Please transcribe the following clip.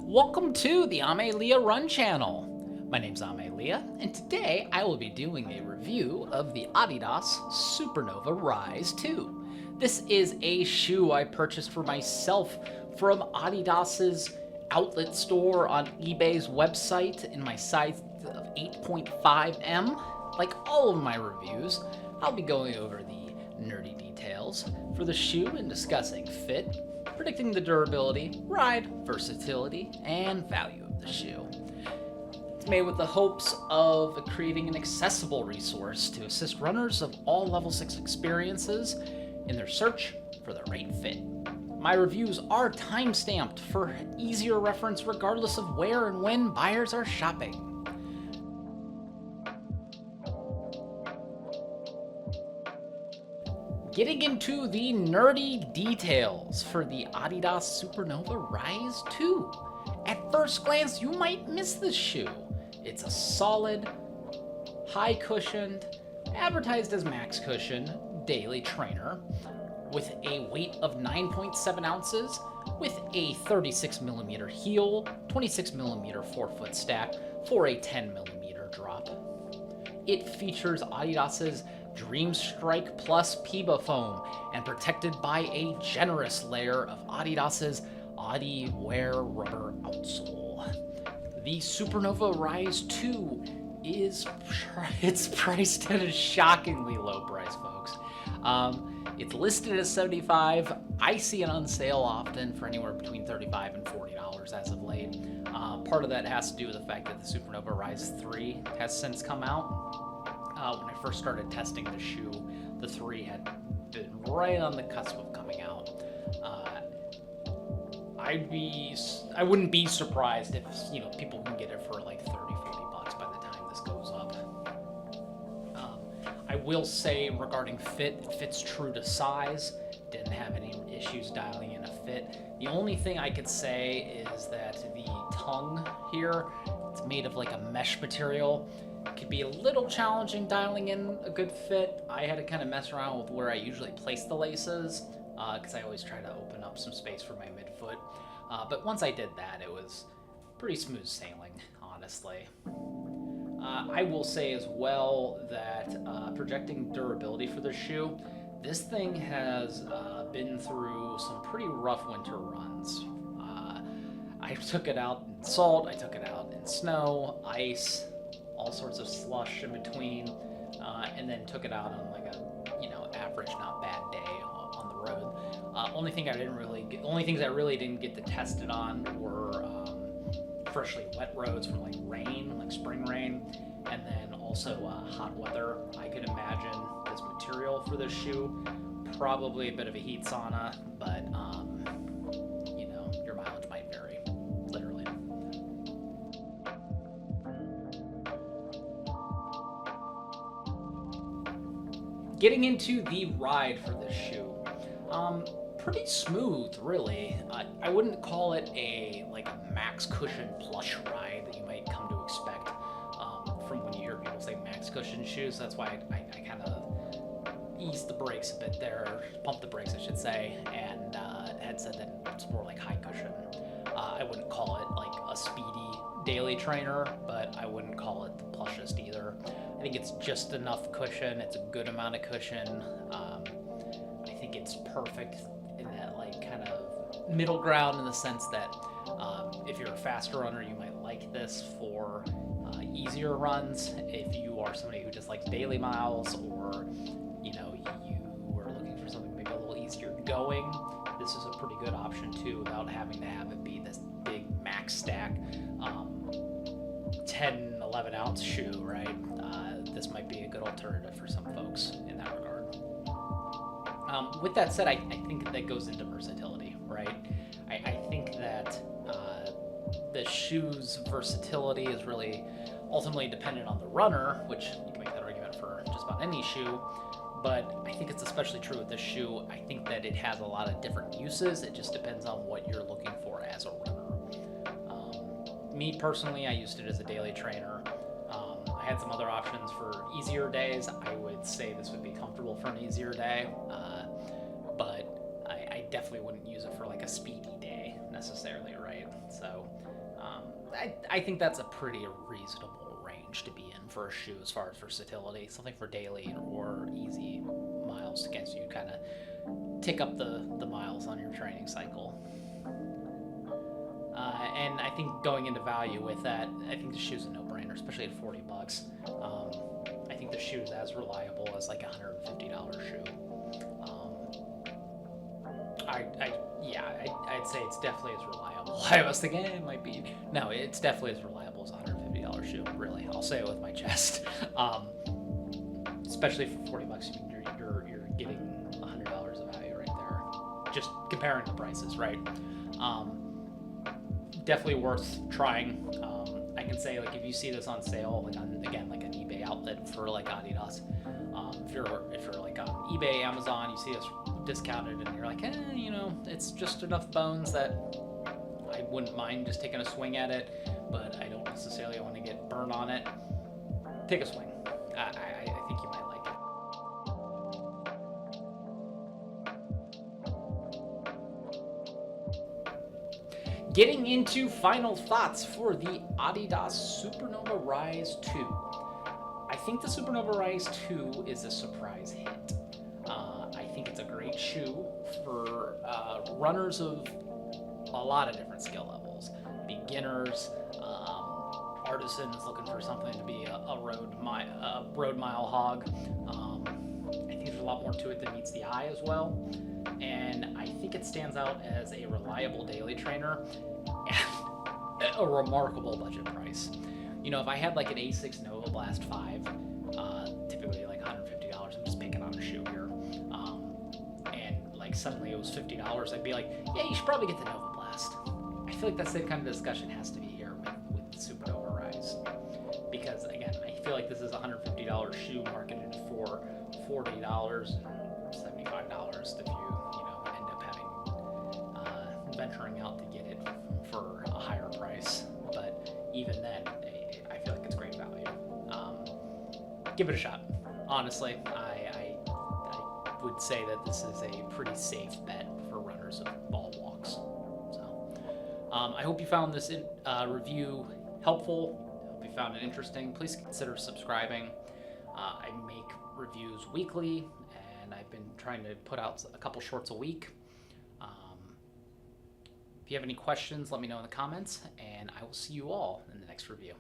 Welcome to the AmeLiaRun channel. My name's AmeLia, and today I will be doing a review of the Adidas Supernova Rise 2. This is a shoe I purchased for myself from Adidas's outlet store on eBay's website in my size of 8.5M. Like all of my reviews, I'll be going over the nerdy details for the shoe and discussing fit, predicting the durability, ride, versatility, and value of the shoe. It's made with the hopes of creating an accessible resource to assist runners of all level 6 experiences in their search for the right fit. My reviews are time-stamped for easier reference regardless of where and when buyers are shopping. Getting into the nerdy details for the Adidas Supernova Rise 2. At first glance, you might miss this shoe. It's a solid, high-cushioned, advertised as max cushion, daily trainer with a weight of 9.7 ounces with a 36mm heel, 26mm forefoot stack for a 10mm drop. It features Adidas's Dream Strike Plus Piba foam and protected by a generous layer of Adidas's AdiWear rubber outsole. The Supernova Rise 2 is priced at a shockingly low price, folks. It's listed as $75. I see it on sale often for anywhere between $35 and $40 as of late. Part of that has to do with the fact that the Supernova Rise 3 has since come out. When I first started testing the shoe, the 3 had been right on the cusp of coming out. I wouldn't be surprised if, people can get it for like 30, 40 bucks by the time this goes up. I will say regarding fit, it fits true to size. Didn't have any issues dialing in a fit. The only thing I could say is that the tongue here, it's made of like a mesh material. It could be a little challenging dialing in a good fit. I had to kind of mess around with where I usually place the laces because I always try to open up some space for my midfoot. But once I did that, it was pretty smooth sailing, honestly. I will say as well that projecting durability for the shoe, this thing has been through some pretty rough winter runs. I took it out in salt, I took it out in snow, ice, all sorts of slush in between, and then took it out on like a, average, not bad day on the road. Only things I really didn't get to test it on were freshly wet roads for like rain, like spring rain, and then also hot weather. I could imagine this material for this shoe, probably a bit of a heat sauna, but your mileage might vary, literally. Getting into the ride for this shoe, pretty smooth, really. I wouldn't call it a max cushion plush ride that you might come to expect from when you hear people say max cushion shoes. That's why I kind of eased the brakes a bit there, pumped the brakes, I should say, and had said that it's more like high cushion. I wouldn't call it like a speedy daily trainer, but I wouldn't call it the plushest either. I think it's just enough cushion. It's a good amount of cushion. I think it's perfect in that kind of middle ground in the sense that if you're a faster runner, you might like this for easier runs. If you are somebody who just likes daily miles, or you are looking for something maybe a little easier going, this is a pretty good option too, without having to have it be this big max stack 10, 11 ounce shoe, right? This might be a good alternative for some folks in that regard. With that said, I think that goes into versatility, right? I think that the shoe's versatility is really ultimately dependent on the runner, which you can make that argument for just about any shoe, but I think it's especially true with this shoe. I think that it has a lot of different uses. It just depends on what you're looking for as a runner. Me personally, I used it as a daily trainer. I had some other options for easier days. I would say this would be comfortable for an easier day, but I definitely wouldn't use it for like a speedy day necessarily, right? right? So I think that's a pretty reasonable range to be in for a shoe as far as versatility. Something for daily or easy miles to get you kind of tick up the miles on your training cycle. And I think going into value with that, I think the shoe's a no-brainer, especially at $40. I think the shoe's as reliable as like a $150 shoe. I'd say it's definitely as reliable. I was thinking it might be. No, it's definitely as reliable as a $150 shoe. Really, I'll say it with my chest. Especially for $40, you're getting $100 of value right there. Just comparing the prices, right? Definitely worth trying. I can say like if you see this on sale, like on like an eBay outlet for like Adidas, if you're like on eBay, Amazon, you see this discounted and you're like, it's just enough bones that I wouldn't mind just taking a swing at it, but I don't necessarily want to get burned on it. Take a swing. I think you might like it. Getting into final thoughts for the Adidas Supernova Rise 2. I think the Supernova Rise 2 is a surprise hit. I think it's a great shoe for runners of a lot of different skill levels. Beginners, artisans looking for something to be a road mile hog. I think there's a lot more to it than meets the eye as well. And I think it stands out as a reliable daily trainer at a remarkable budget price. If I had like an A6 Nova Blast 5, typically like $150, I'm just picking on a shoe here, and like suddenly it was $50, I'd be like, yeah, you should probably get the Nova Blast. I feel like that same kind of discussion has to be here with the Supernova Rise, because again, I feel like this is a $150 shoe marketed for $40 and $75 if you end up having venturing out to get it for a higher price. But even then, I feel like it's great value. Give it a shot. Honestly, I would say that this is a pretty safe bet for runners of ball walks. So I hope you found this review helpful. I hope you found it interesting. Please consider subscribing. I make reviews weekly, and I've been trying to put out a couple shorts a week. If you have any questions, let me know in the comments, and I will see you all in the next review.